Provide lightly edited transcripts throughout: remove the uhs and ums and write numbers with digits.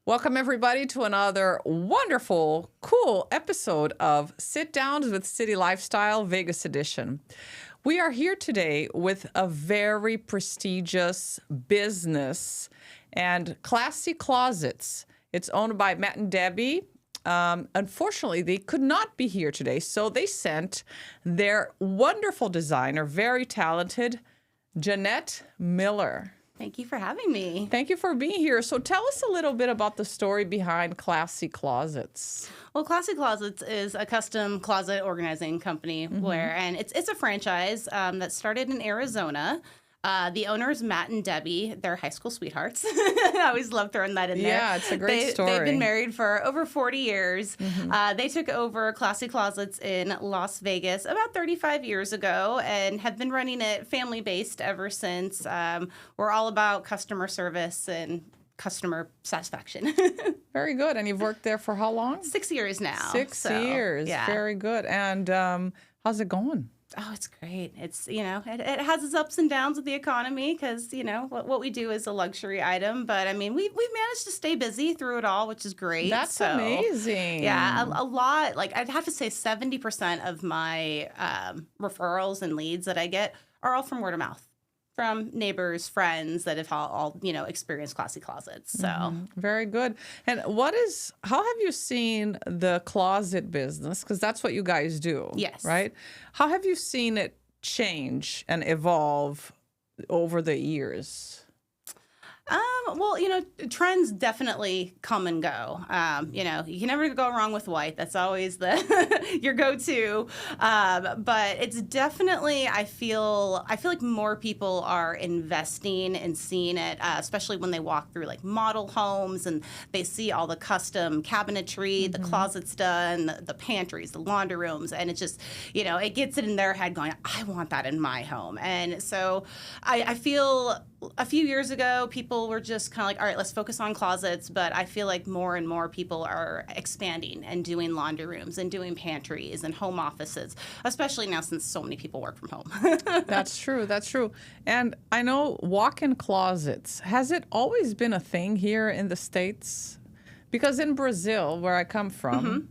Welcome, everybody, to another wonderful, cool episode of Sit Downs with City Lifestyle Vegas Edition. We are here today with a very prestigious business and Classy Closets. It's owned by Matt and Debbie. Unfortunately, they could not be here today, so they sent their wonderful designer, very talented, Janette Miller. Thank you for having me. Thank you for being here. So tell us a little bit about the story behind Classy Closets. Well, Classy Closets is a custom closet organizing company and it's a franchise that started in Arizona. The owners, Matt and Debbie, they're high school sweethearts. I always love throwing that in there. Yeah, it's a great story. They've been married for over 40 years. They took over Classy Closets in Las Vegas about 35 years ago and have been running it family-based ever since. We're all about customer service and customer satisfaction. Very good. And you've worked there for how long? 6 years now. 6 years. Yeah. Very good. And how's it going? Oh, it's great. It's, it has its ups and downs with the economy because, what we do is a luxury item. But, I mean, we've managed to stay busy through it all, which is great. That's amazing. Yeah, a lot. Like, I'd have to say 70% of my referrals and leads that I get are all from word of mouth, from neighbors, friends that have all experienced Classy Closets. So Very good. And how have you seen the closet business? Because that's what you guys do. Yes. Right? How have you seen it change and evolve over the years? Well, trends definitely come and go. You can never go wrong with white. That's always your go-to. But it's definitely, I feel like more people are investing and seeing it, especially when they walk through like model homes and they see all the custom cabinetry, the closets done, the pantries, the laundry rooms, and it just, it gets it in their head going, I want that in my home. And so I feel a few years ago, people were just kind of like, all right, let's focus on closets. But I feel like more and more people are expanding and doing laundry rooms and doing pantries and home offices, especially now since so many people work from home. That's true. That's true. And I know walk-in closets. Has it always been a thing here in the States? Because in Brazil, where I come from,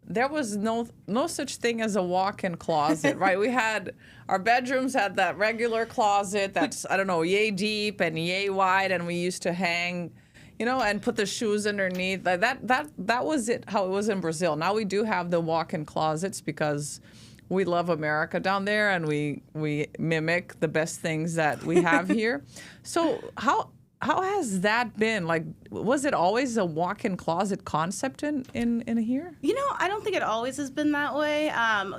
there was no such thing as a walk-in closet, right? Our bedrooms had that regular closet that's, I don't know, yay deep and yay wide, and we used to hang, and put the shoes underneath. That was it, how it was in Brazil. Now we do have the walk-in closets because we love America down there, and we mimic the best things that we have here. So how has that been? Like, was it always a walk-in closet concept in here? I don't think it always has been that way.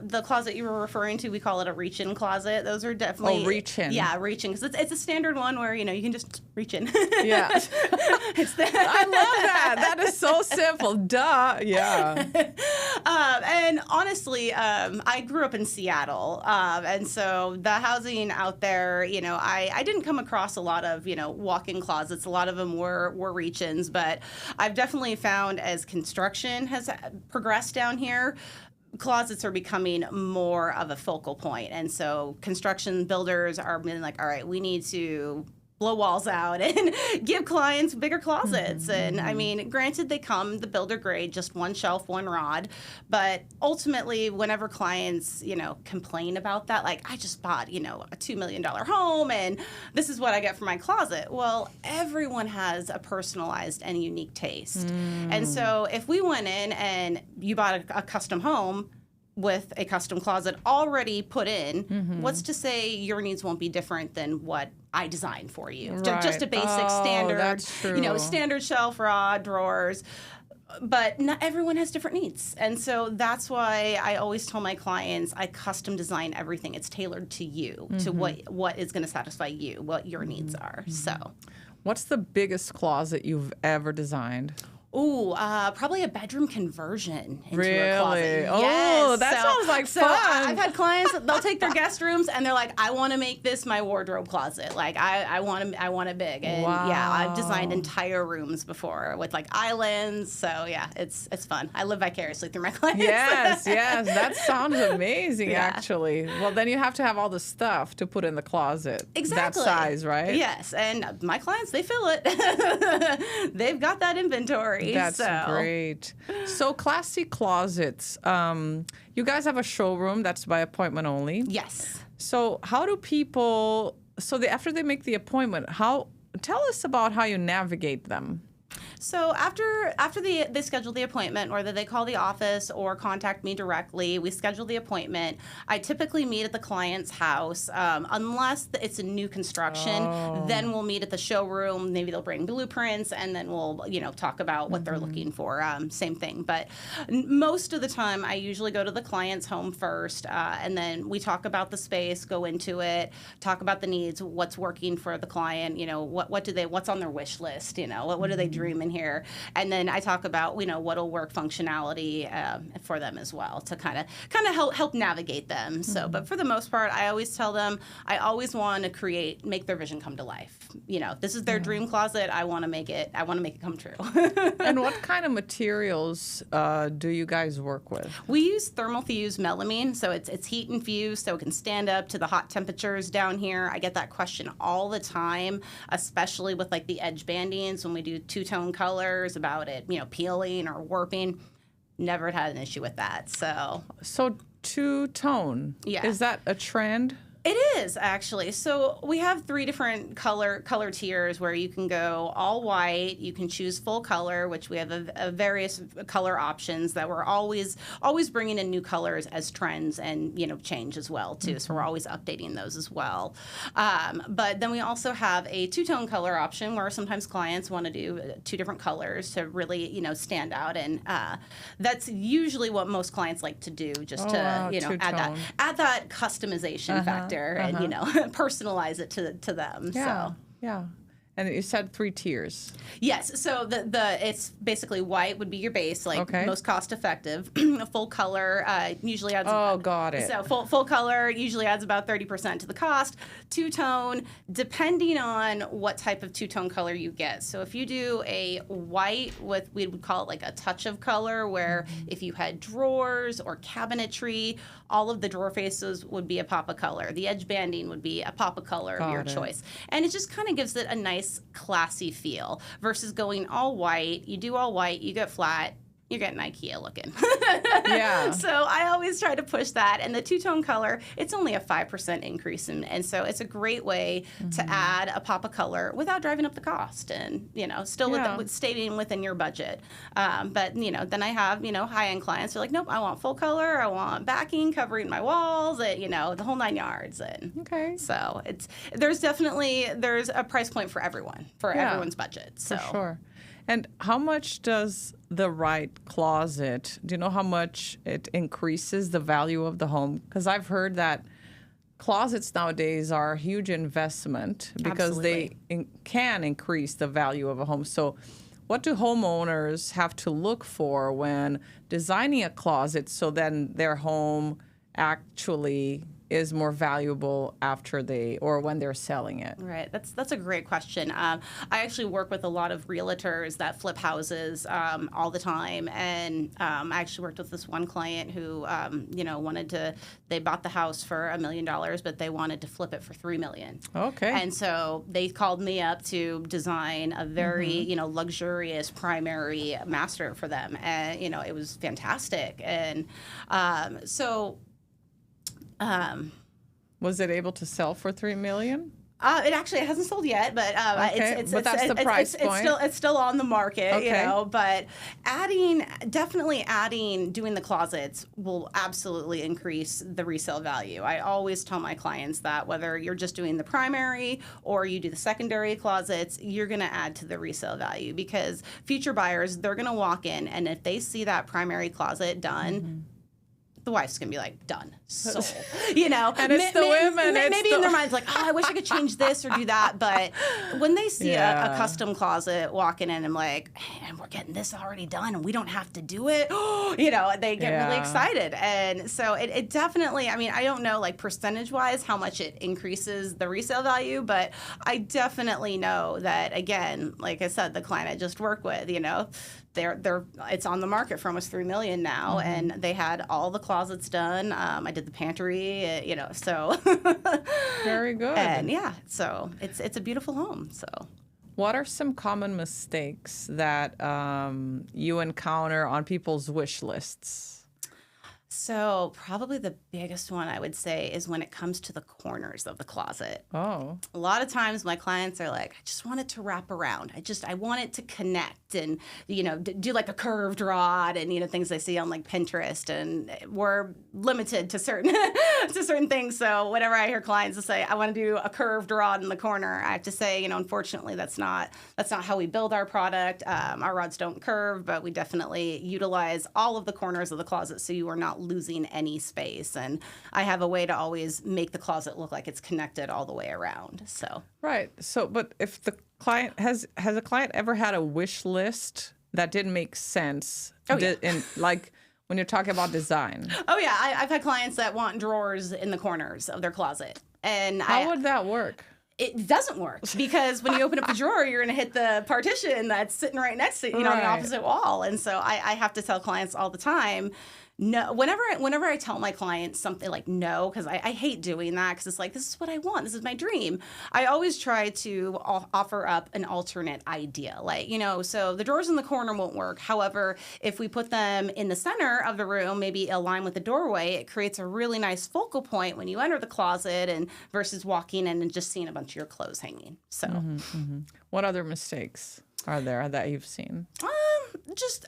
The closet you were referring to, we call it a reach-in closet. Those are definitely... Oh, reach-in. Yeah, reach-in. Because it's a standard one where, you can just reach in. Yeah. I love that. That is so simple. Duh. Yeah. And honestly, I grew up in Seattle. And so the housing out there, I didn't come across a lot of, walk-in closets. A lot of them were reach-ins. But I've definitely found as construction has progressed down here, closets are becoming more of a focal point. And so construction builders are being like, all right, we need to blow walls out and give clients bigger closets. And I mean, granted, they come the builder grade, just one shelf, one rod. But ultimately, whenever clients, complain about that, like, I just bought, a $2 million home and this is what I get for my closet. Well, everyone has a personalized and unique taste. And so if we went in and you bought a custom home with a custom closet already put in, what's to say your needs won't be different than what I designed for you? Right. Just a basic standard, that's true. Standard shelf, rod, drawers. But not everyone has different needs. And so that's why I always tell my clients I custom design everything. It's tailored to you, to what is going to satisfy you, what your needs are. So, What's the biggest closet you've ever designed? Ooh, probably a bedroom conversion into Really? a closet. Oh, Yes. that sounds like fun. I've had clients, they'll take their guest rooms and they're like, I want to make this my wardrobe closet. Like, I want it big. And yeah, I've designed entire rooms before with like islands. So yeah, it's fun. I live vicariously through my clients. Yes, that sounds amazing, actually. Well, then you have to have all the stuff to put in the closet. Exactly. That size, right? Yes, and my clients, they fill it. They've got that inventory. That's great. So classy closets. You guys have a showroom that's by appointment only. Yes. So how do people? After they make the appointment, tell us about how you navigate them. So after they schedule the appointment, whether they call the office or contact me directly, we schedule the appointment. I typically meet at the client's house, unless it's a new construction. Then we'll meet at the showroom. Maybe they'll bring blueprints, and then we'll talk about what they're looking for. Same thing, but most of the time, I usually go to the client's home first, and then we talk about the space, go into it, talk about the needs, what's working for the client. What's on their wish list. What do they dream in here, and then I talk about what'll work functionality for them as well to kind of help navigate them. So, but for the most part, I always tell them I always want to make their vision come to life. This is their dream closet. I want to make it come true. And what kind of materials do you guys work with? We use thermal fused melamine, so it's heat infused, so it can stand up to the hot temperatures down here. I get that question all the time, especially with like the edge bandings when we do two-tone colors about it, peeling or warping. Never had an issue with that. So two-tone. Yeah. Is that a trend? It is, actually. So we have 3 different color tiers where you can go all white. You can choose full color, which we have a various color options that we're always bringing in new colors as trends and change as well too. So we're always updating those as well. But then we also have a 2-tone color option where sometimes clients want to do 2 different colors to really stand out, and that's usually what most clients like to do, just to add that customization factor. And personalize it to them. Yeah. And you said 3 tiers. Yes. So it's basically white would be your base, most cost effective. Full color usually adds. Oh, got it. So full color usually adds about 30% to the cost. 2-tone, depending on what type of 2-tone color you get. So if you do a white with, we would call it like a touch of color, where if you had drawers or cabinetry, all of the drawer faces would be a pop of color. The edge banding would be a pop of color of your choice, and it just kind of gives it a nice, classy feel versus going all white. You do all white, you get flat, you're getting IKEA looking. Yeah. So I always try to push that. And the 2-tone color, it's only a 5% increase. And so it's a great way to add a pop of color without driving up the cost and, still staying within your budget. But, then I have, high-end clients who are like, nope, I want full color. I want backing covering my walls, the whole 9 yards. And okay. So there's a price point for everyone, for everyone's budget. So. For sure. And how much does the right closet, do you know how much it increases the value of the home? Because I've heard that closets nowadays are a huge investment because they can increase the value of a home. So what do homeowners have to look for when designing a closet so then their home actually is more valuable when they're selling it? Right. That's a great question. I actually work with a lot of realtors that flip houses all the time, and I actually worked with this one client who they bought the house for $1 million, but they wanted to flip it for $3 million. Okay. And so they called me up to design a very luxurious primary master for them, and it was fantastic. And was it able to sell for $3 million? It actually hasn't sold yet, but that's the price point. It's still on the market, okay. But doing the closets will absolutely increase the resale value. I always tell my clients that whether you're just doing the primary or you do the secondary closets, you're going to add to the resale value, because future buyers, they're going to walk in, and if they see that primary closet done, the wife's gonna be like, done, sold. You know, and it's the women. Maybe in their minds like, oh, I wish I could change this or do that. But when they see a custom closet walking in, I'm like, man, we're getting this already done, and we don't have to do it. You know, they get really excited, and so it definitely. I mean, I don't know like percentage wise how much it increases the resale value, but I definitely know that again, like I said, the client I just worked with, you know. It's on the market for almost $3 million now, and they had all the closets done. I did the pantry, you know, so very good. And so it's a beautiful home. So, what are some common mistakes that you encounter on people's wish lists? So probably the biggest one I would say is when it comes to the corners of the closet. Oh. A lot of times my clients are like, I just want it to wrap around. I want it to connect and, you know, do like a curved rod and, you know, things they see on like Pinterest. And we're limited to certain things. So whenever I hear clients say, I want to do a curved rod in the corner, I have to say, you know, unfortunately, that's not how we build our product. Our rods don't curve, but we definitely utilize all of the corners of the closet so you are not losing any space. And I have a way to always make the closet look like it's connected all the way around. So right. So, but if the client has a client ever had a wish list that didn't make sense? Oh, yeah. Like when you're talking about design. Oh yeah, I've had clients that want drawers in the corners of their closet, and how would that work? It doesn't work because when you open up the drawer, you're going to hit the partition that's sitting right next to on the opposite wall. And so I have to tell clients all the time, no. Whenever I tell my clients something like no, because I hate doing that because it's like, this is what I want. This is my dream. I always try to offer up an alternate idea. Like, you know, so the drawers in the corner won't work. However, if we put them in the center of the room, maybe align with the doorway, it creates a really nice focal point when you enter the closet and versus walking in and just seeing a bunch of your clothes hanging. So what other mistakes are there that you've seen? Just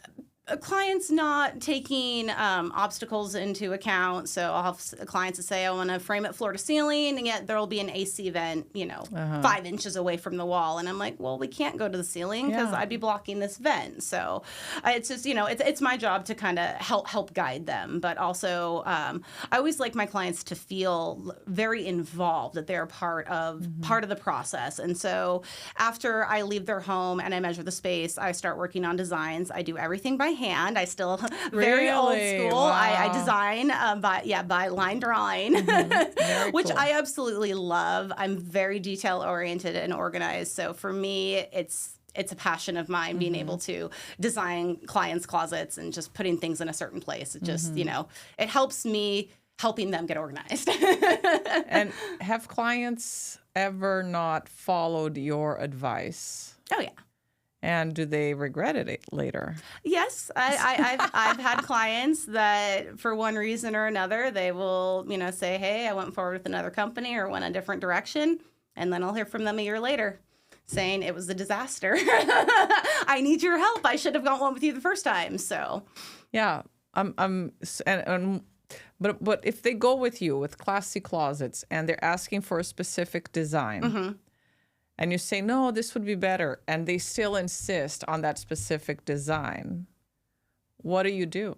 clients not taking obstacles into account. So I'll have clients that say, I want to frame it floor to ceiling, and yet there'll be an AC vent, you know, 5 inches away from the wall. And I'm like, well, we can't go to the ceiling because I'd be blocking this vent. So it's just, you know, it's my job to kind of help guide them. But also, I always like my clients to feel very involved, that they're part of the process. And so after I leave their home and I measure the space, I start working on designs. I do everything by hand. I still very old school. Wow. I design by line drawing, which cool. I absolutely love. I'm very detail oriented and organized. So for me, it's a passion of mine being able to design clients' closets and just putting things in a certain place. It just, you know, it helps me helping them get organized. And have clients ever not followed your advice? Oh yeah. And do they regret it later? Yes, I've had clients that for one reason or another, they will, you know, say, hey, I went forward with another company or went a different direction. And then I'll hear from them a year later saying it was a disaster. I need your help. I should have gone one with you the first time. So, yeah, but if they go with you with Classy Closets and they're asking for a specific design, and you say, no, this would be better, and they still insist on that specific design, what do you do?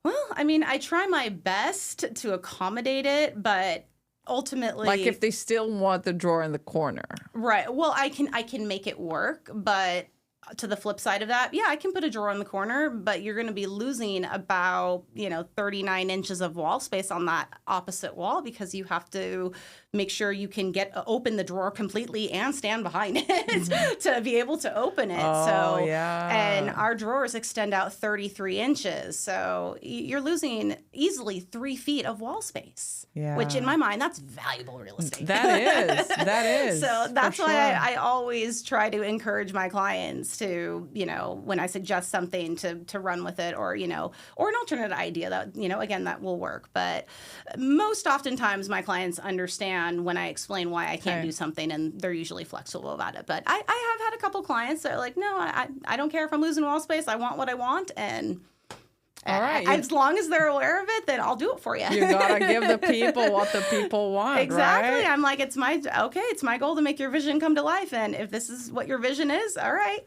Well, I mean, I try my best to accommodate it, but ultimately, like if they still want the drawer in the corner. Right. Well, I can make it work, but to the flip side of that, yeah, I can put a drawer in the corner, but you're going to be losing about, 39 inches of wall space on that opposite wall because you have to make sure you can open the drawer completely and stand behind it to be able to open it. Oh, yeah. And our drawers extend out 33 inches. So you're losing easily 3 feet of wall space, which in my mind, that's valuable real estate. That is. So that's why I always try to encourage my clients to, when I suggest something to run with it or an alternate idea that, again, that will work. But most oftentimes my clients understand when I explain why I can't do something, and they're usually flexible about it. But I have had a couple clients that are like, no, I don't care if I'm losing wall space. I want what I want. And All right. As long as they're aware of it, then I'll do it for you. You gotta give the people what the people want. Exactly. Right? I'm like, it's my goal to make your vision come to life. And if this is what your vision is, all right.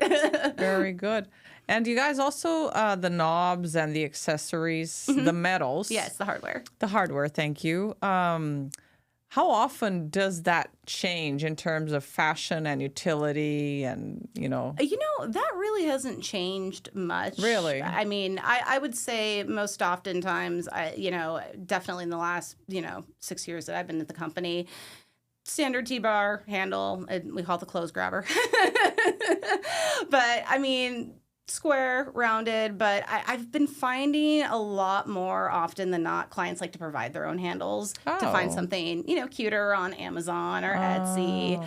Very good. And you guys also, the knobs and the accessories, the metals. Yes, the hardware. The hardware, thank you. How often does that change in terms of fashion and utility and, That really hasn't changed much. Really? I mean, I would say most oftentimes, definitely in the last, 6 years that I've been at the company, standard T-bar handle, and we call it the clothes grabber. But, I mean, square, rounded, but I've been finding a lot more often than not, clients like to provide their own handles to find something, cuter on Amazon or Etsy.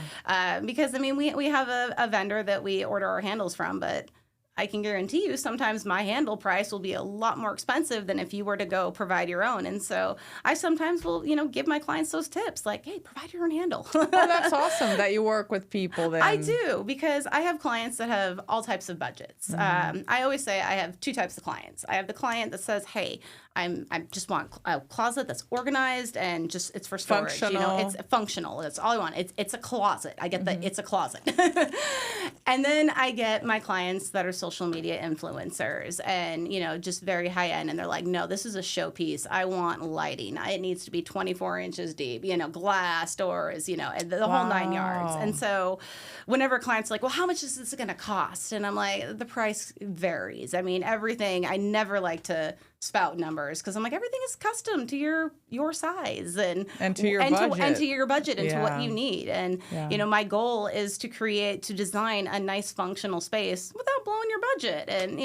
Because, I mean, we have a vendor that we order our handles from, but I can guarantee you sometimes my handle price will be a lot more expensive than if you were to go provide your own. And so I sometimes will, give my clients those tips like, hey, provide your own handle. Oh, that's awesome that you work with people then. I do, because I have clients that have all types of budgets. I always say I have two types of clients. I have the client that says, hey, I just want a closet that's organized and just it's for storage. Functional. It's functional. That's all I want. It's a closet. I get it's a closet. And then I get my clients that are social media influencers and, just very high end. And they're like, no, this is a showpiece. I want lighting. It needs to be 24 inches deep, glass doors, the whole 9 yards. And so whenever clients are like, well, how much is this going to cost? And I'm like, the price varies. I mean, everything, I never like to spout numbers because I'm like, everything is custom to your size and to your budget and to your budget and to what you need. And my goal is to design a nice functional space without blowing your budget. And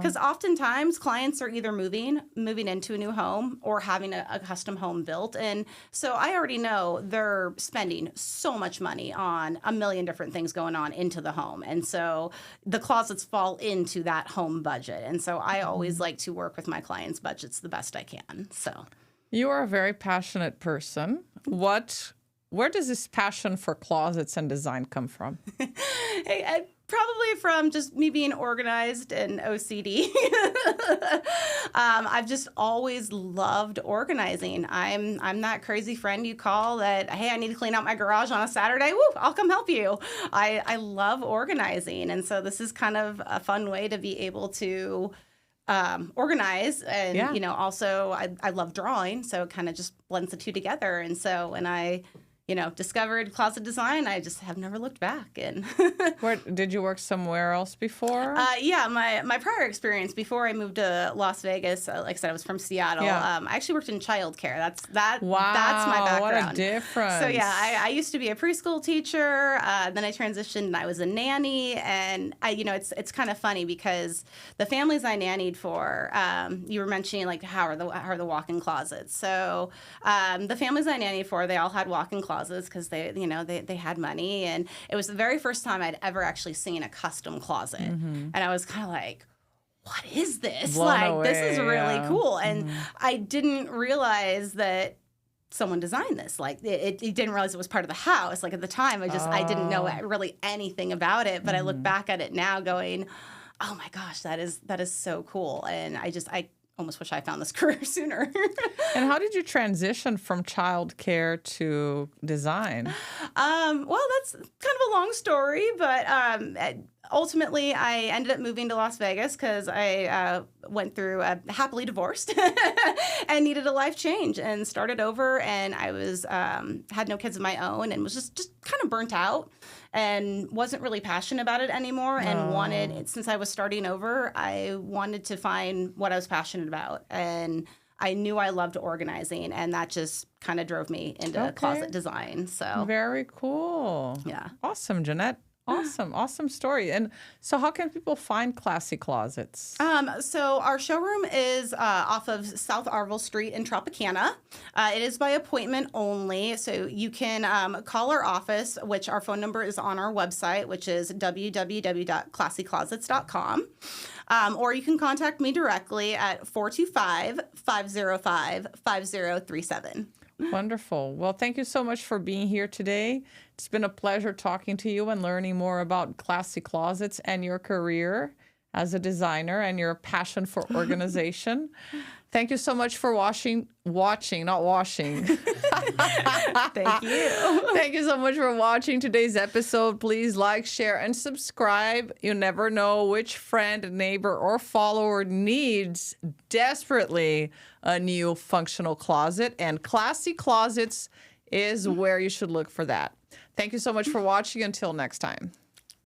because oftentimes clients are either moving into a new home or having a custom home built, and so I already know they're spending so much money on a million different things going on into the home, and so the closets fall into that home budget. And so I always like to work with my clients' budgets the best I can. So you are a very passionate person. Where does this passion for closets and design come from? Probably from just me being organized and OCD. I've just always loved organizing. I'm that crazy friend you call that, hey, I need to clean out my garage on a Saturday. Woo, I'll come help you. I love organizing. And so this is kind of a fun way to be able to organize. And, also I love drawing. So it kind of just blends the two together. And so when I discovered closet design, I just have never looked back. And Where did you work somewhere else before? My prior experience before I moved to Las Vegas, like I said, I was from Seattle. I actually worked in childcare. That's my background. What a difference. So I used to be a preschool teacher. Then I transitioned and I was a nanny. And it's kind of funny because the families I nannied for, you were mentioning like how are the walk-in closets. So the families I nannied for, they all had walk-in closets because they had money, and it was the very first time I'd ever actually seen a custom closet, and I was kind of like, what is this? Blown away, this is really cool. And I didn't realize that someone designed this. Like it didn't realize it was part of the house. Like at the time, I didn't know really anything about it, but I look back at it now going, oh my gosh, that is so cool. And I almost wish I found this career sooner. And how did you transition from childcare to design? Well, that's kind of a long story, but ultimately I ended up moving to Las Vegas because I went through happily divorced and needed a life change and started over. And I was had no kids of my own and was just kind of burnt out and wasn't really passionate about it anymore, and since I was starting over, I wanted to find what I was passionate about. And I knew I loved organizing, and that just kind of drove me into closet design. So very cool. Yeah. Awesome, Janette. Awesome story. And so how can people find Classy Closets? So our showroom is off of South Arville Street in Tropicana. It is by appointment only. So you can call our office, which our phone number is on our website, which is www.classyclosets.com. Or you can contact me directly at 425-505-5037. Wonderful. Well, thank you so much for being here today. It's been a pleasure talking to you and learning more about Classy Closets and your career. as a designer and your passion for organization. Thank you so much for watching, not washing. Thank you. Thank you so much for watching today's episode. Please like, share, and subscribe. You never know which friend, neighbor, or follower needs desperately a new functional closet, and Classy Closets is where you should look for that. Thank you so much for watching. Until next time.